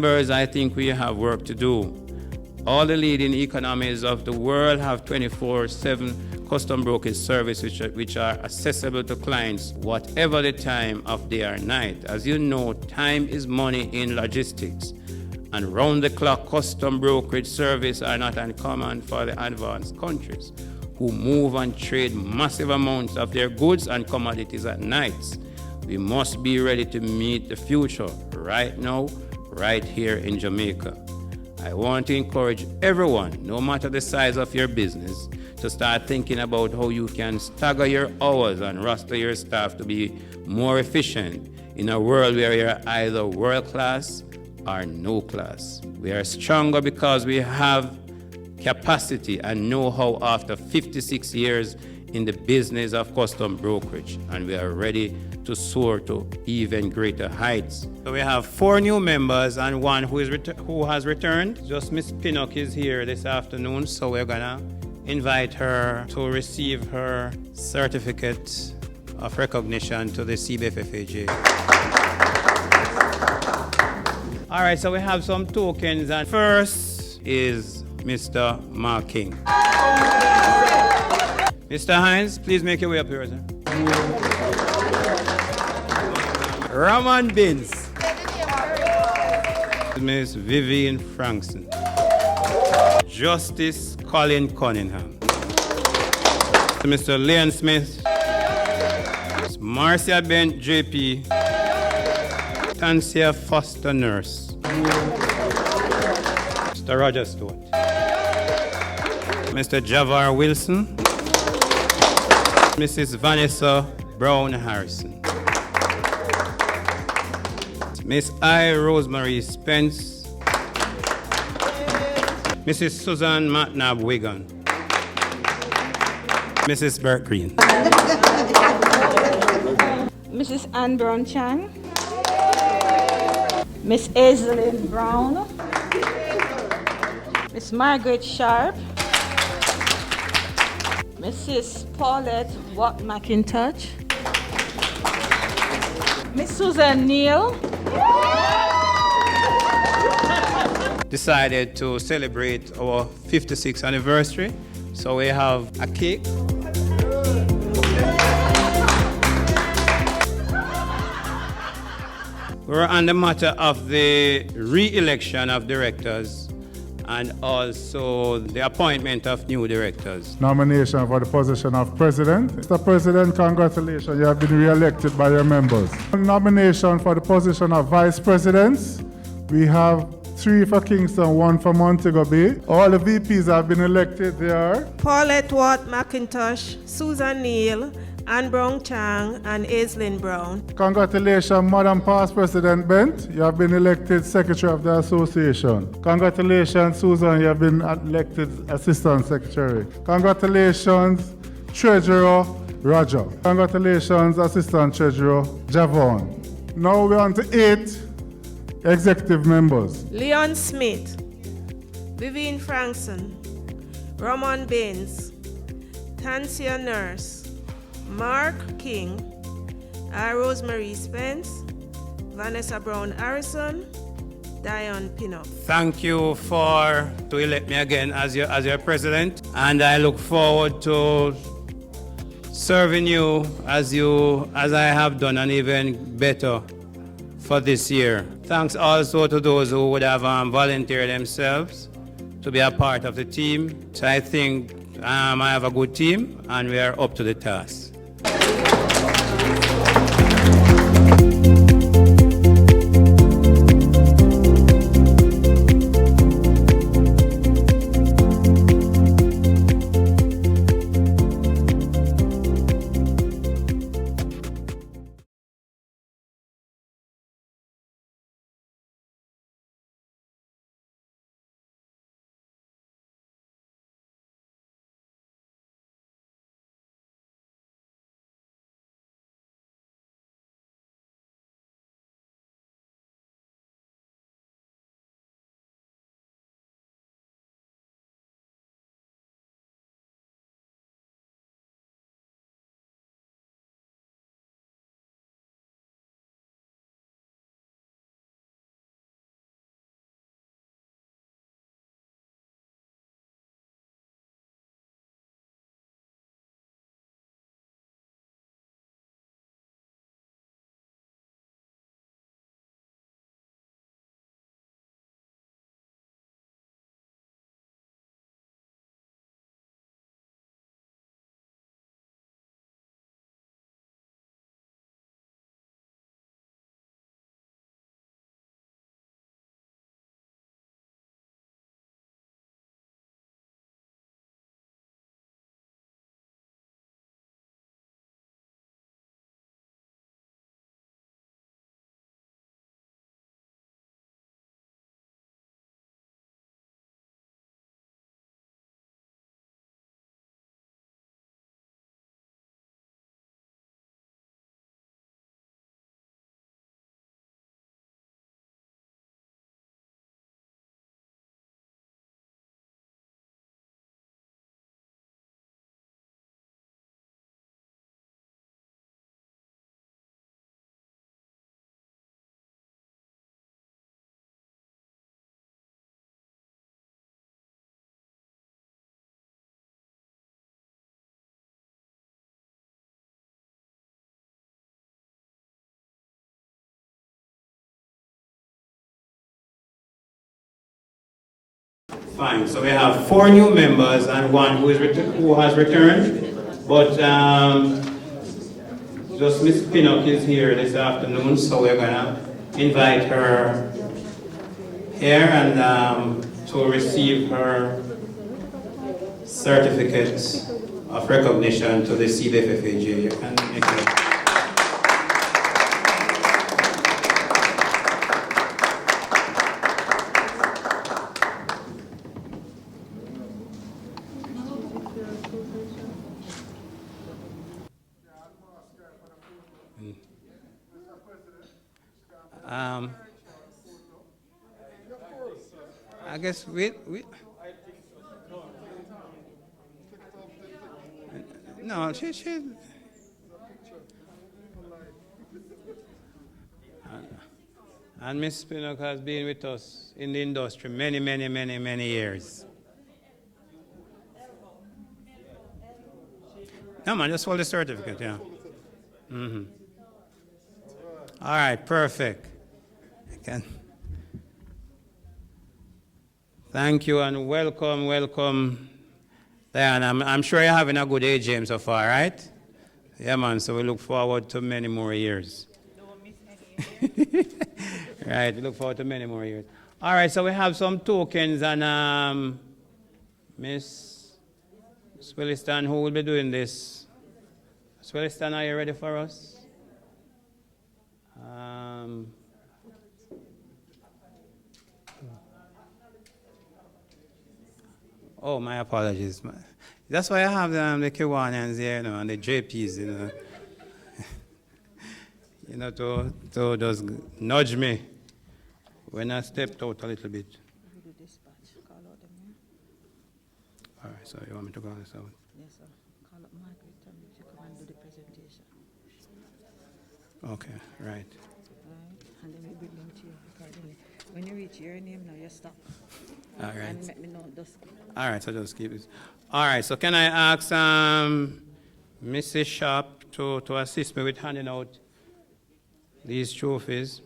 members, I think we have work to do. All the leading economies of the world have 24/7 custom brokerage service which are accessible to clients whatever the time of day or night. As you know, time is money in logistics, and round-the-clock custom brokerage service are not uncommon for the advanced countries who move and trade massive amounts of their goods and commodities at nights. We must be ready to meet the future right now, right here in Jamaica. I want to encourage everyone, no matter the size of your business, to start thinking about how you can stagger your hours and roster your staff to be more efficient in a world where you're either world-class or no class. We are stronger because we have capacity and know-how after 56 years in the business of custom brokerage, and we are ready to soar to even greater heights. So we have 4 new members and one who has returned. Just Miss Pinnock is here this afternoon, so we're gonna invite her to receive her certificate of recognition to the CBFFAJ. All right, so we have some tokens, and first is Mr. Mark King. Mr. Hines, please make your way up here, sir. Roman Bins. Miss Vivian Frankson. Justice Colin Cunningham. Mr. Leon Smith. Miss Marcia Bent JP. Tancia Foster Nurse. Mr. Roger Stewart. Mr. Javar Wilson. Mrs. Vanessa Brown Harrison. Miss I. Rosemary Spence. Mrs. Susan McNabb Wigan. Mrs. Bert Green. Mrs. Ann Brown Chang. Miss Aislinn Brown. Miss Margaret Sharp. Mrs. Paulette Watt McIntosh. Miss Susan Neal. Decided to celebrate our 56th anniversary, so we have a cake. We're on the matter of the re-election of directors and also the appointment of new directors. Nomination for the position of President. Mr. President, congratulations, you have been re-elected by your members. Nomination for the position of Vice Presidents. We have 3 for Kingston, 1 for Montego Bay. All the VPs have been elected. They are Paulette Watt McIntosh, Susan Neal, Ann Brown Chang, and Aislinn Brown. Congratulations, Madam Past President Bent. You have been elected Secretary of the Association. Congratulations, Susan. You have been elected Assistant Secretary. Congratulations, Treasurer Roger. Congratulations, Assistant Treasurer Javon. Now we're on to 8 executive members. Leon Smith, Vivian Frankson, Roman Baines, Tancia Nurse, Mark King, I. Rosemary Spence, Vanessa Brown Harrison, Diane Pinnock. Thank you to elect me again as your president, and I look forward to serving you as I have done, and even better for this year. Thanks also to those who would have volunteered themselves to be a part of the team. So I think I have a good team, and we are up to the task. Fine. So we have 4 new members and one who has returned. But just Miss Pinnock is here this afternoon, so we're gonna invite her here and to receive her certificate of recognition to the CBFFAJ. You can make it. I guess we no, she and Miss Pinnock has been with us in the industry many years. No man, just hold the certificate, yeah. Mm-hmm. All right, perfect. Thank you and welcome, Diana. I'm sure you're having a good AGM so far, right? Yeah, man, so we look forward to many more years. Don't miss any years. Right, we look forward to many more years. All right, so we have some tokens and Miss Williston, who will be doing this? Miss Williston, are you ready for us? Oh, my apologies. That's why I have the Kiwanians here, you know, and the JPs, you know. You know, to just nudge me when I stepped out a little bit. All right, so you want me to call this out? Yes, sir. Call up Margaret and she come and do the presentation. Okay, right. Right? And then we bring them to you accordingly. When you reach your name now, you stop. All right. And let me know. Just All right, so just keep it. All right, so can I ask Mrs. Sharp to assist me with handing out these trophies?